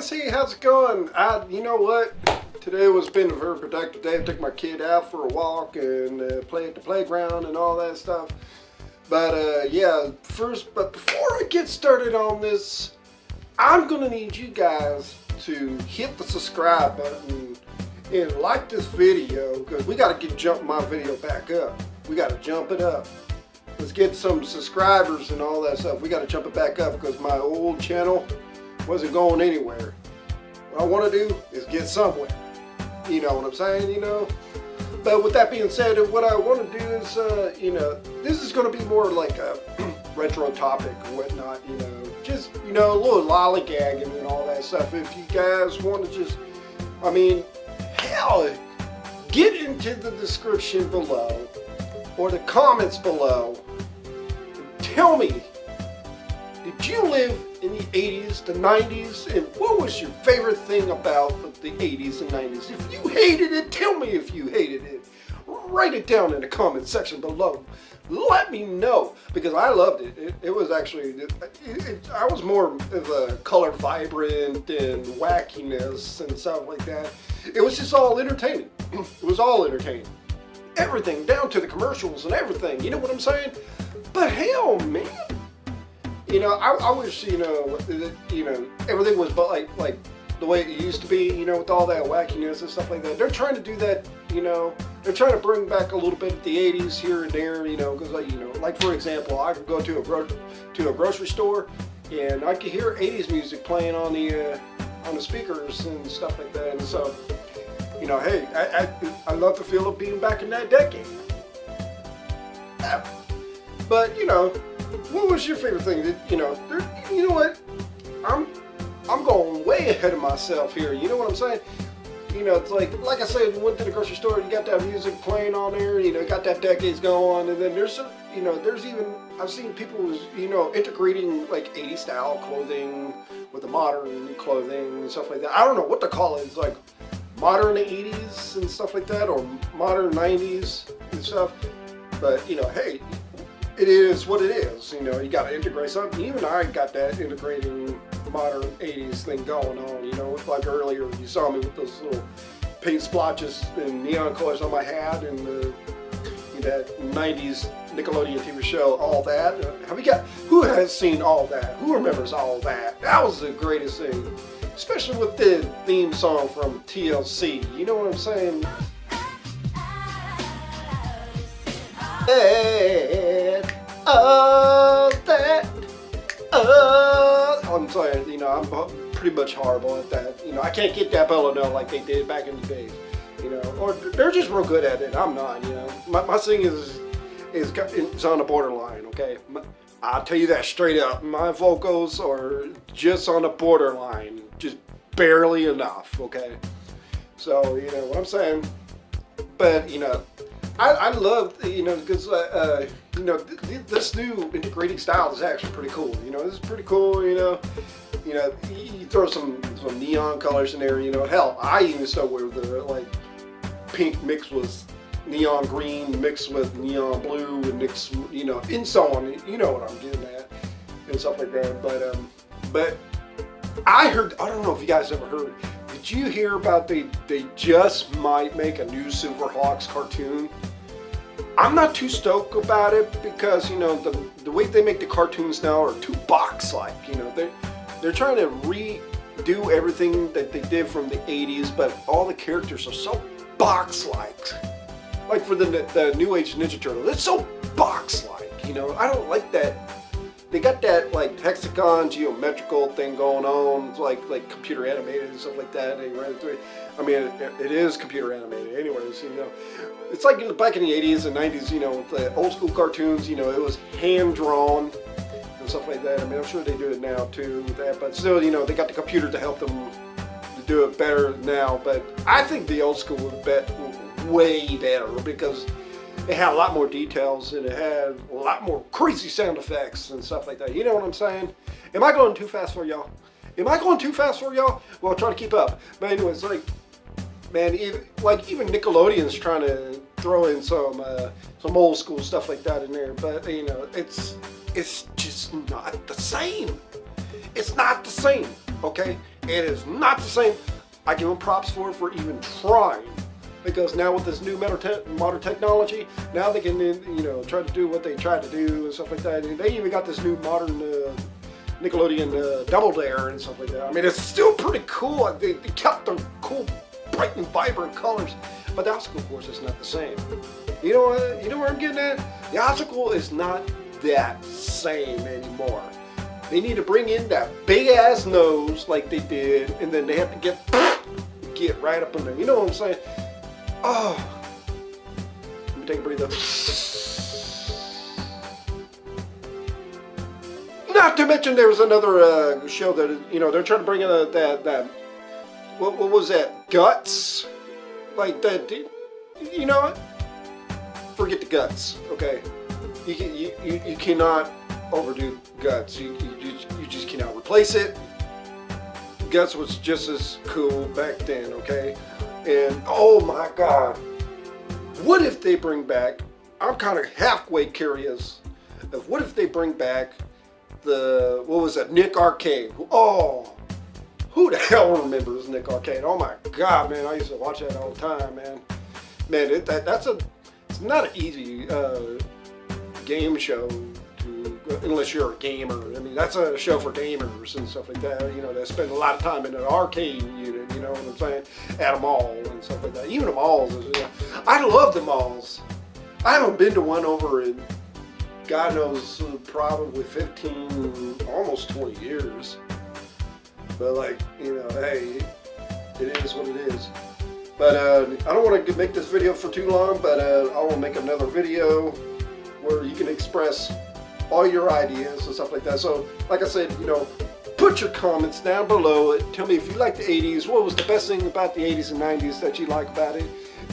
guys, hey, how's it going? You know what? Today was been a very productive day. I took my kid out for a walk and play at the playground and all that stuff. But yeah, but before I get started on this, I'm gonna need you guys to hit the subscribe button and like this video because we gotta jump my video back up. We gotta jump it up. Let's get some subscribers and all that stuff. We gotta jump it back up because my old channel wasn't going anywhere. What I want to do is get somewhere. You know what I'm saying, you know? But with that being said, what I want to do is, you know, this is going to be more like a retro topic or whatnot, you know. Just, you know, a little lollygagging and all that stuff. If you guys want to just, I mean, hell, get into the description below or the comments below. Tell me, did you live in the 80s, the 90s, and what was your favorite thing about the 80s and 90s? If you hated it, tell me if you hated it. Write it down in the comment section below. Let me know, because I loved it. It was actually, I was more of a color vibrant and wackiness and stuff like that. It was just all entertaining. It was all entertaining. Everything, down to the commercials and everything, you know what I'm saying? But hell, man. You know, I wish, you know, everything was like the way it used to be, you know, with all that wackiness and stuff like that. They're trying to do that, you know, they're trying to bring back a little bit of the 80s here and there, you know, because, you know, like for example, I could go to a grocery store and I could hear 80s music playing on the speakers and stuff like that. And so, you know, hey, I love the feel of being back in that decade. Yeah. But, you know, what was your favorite thing? That, you know what? I'm going way ahead of myself here. You know what I'm saying? You know, it's like I said, you went to the grocery store, you got that music playing on there, you know, got that decades going, and then there's you know, there's even, I've seen people, you know, integrating like 80s style clothing with the modern clothing and stuff like that. I don't know what to call it. It's like modern 80s and stuff like that, or modern 90s and stuff. But, you know, hey, it is what it is, you know, you got to integrate something. Even I got that integrating modern 80s thing going on, you know, like earlier you saw me with those little paint splotches and neon colors on my hat and that 90s Nickelodeon TV show, All That. Who has seen All That? Who remembers All That? That was the greatest thing, especially with the theme song from TLC, you know what I'm saying? I'm sorry, you know, I'm pretty much horrible at that. You know, I can't get that bellow note like they did back in the day, you know, or they're just real good at it. I'm not, you know. My singing is on the borderline, okay? I'll tell you that straight up. My vocals are just on the borderline, just barely enough, okay? So, you know what I'm saying? But, you know, I love, you know, because, you know, this new integrating style is actually pretty cool. You know, this is pretty cool, you know. You know, you throw some neon colors in there, you know. Hell, I even start with the, like, pink mixed with neon green mixed with neon blue and mixed, you know, and so on. You know what I'm doing at and stuff like that. But I heard, I don't know if you guys ever heard, did you hear about they just might make a new Silverhawks cartoon? I'm not too stoked about it because, you know, the way they make the cartoons now are too box-like. You know, they're trying to redo everything that they did from the 80s, but all the characters are so box-like. Like for the New Age Ninja Turtle, it's so box-like. You know, I don't like that. They got that like hexagon geometrical thing going on. It's like computer animated and stuff like that. They ran through it. I mean, it is computer animated anyways, you know. It's like back in the 80s and 90s, you know, with the old school cartoons, you know, it was hand drawn and stuff like that. I mean, I'm sure they do it now too with that, but still, you know, they got the computer to help them to do it better now. But I think the old school was way better because it had a lot more details and it had a lot more crazy sound effects and stuff like that. You know what I'm saying? Am I going too fast for y'all? Am I going too fast for y'all? Well, try to keep up. But anyways, like, man, even Nickelodeon's trying to throw in some old school stuff like that in there. But, you know, it's just not the same. It's not the same, okay? It is not the same. I give them props for even trying. Because now with this new modern technology, now they can, you know, try to do what they try to do and stuff like that. And they even got this new modern Nickelodeon Double Dare and stuff like that. I mean, it's still pretty cool. They kept the cool, bright and vibrant colors, but the obstacle course is not the same. You know where I'm getting at? The obstacle is not that same anymore. They need to bring in that big ass nose like they did, and then they have to get right up in there. You know what I'm saying? Oh, let me take a breather. Not to mention there was another show that, you know, they're trying to bring in that what was that, Guts, like that. You know what? Forget the Guts. Okay, you cannot overdo Guts. You just cannot replace it. Guts was just as cool back then. Okay. And oh my God, what if they bring back, I'm kind of halfway curious of what if they bring back the, what was that, Nick Arcade. Oh, who the hell remembers Nick Arcade? Oh my God, man, I used to watch that all the time, man. Man, it's not an easy game show to, unless you're a gamer. I mean, that's a show for gamers and stuff like that, you know, that spend a lot of time in an arcade unit, you know what I'm saying, at a mall and stuff like that. Even the malls, you know, I love the malls. I haven't been to one over in, God knows, probably 15, almost 20 years. But like, you know, hey, it is what it is. But I don't want to make this video for too long, but I want to make another video where you can express all your ideas and stuff like that. So, like I said, you know, put your comments down below. Tell me if you like the 80s. What was the best thing about the 80s and 90s that you like about it?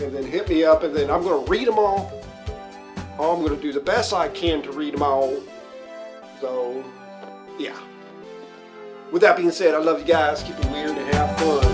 And then hit me up, and then I'm going to read them all. I'm going to do the best I can to read them all. So, yeah. With that being said, I love you guys. Keep it weird and have fun.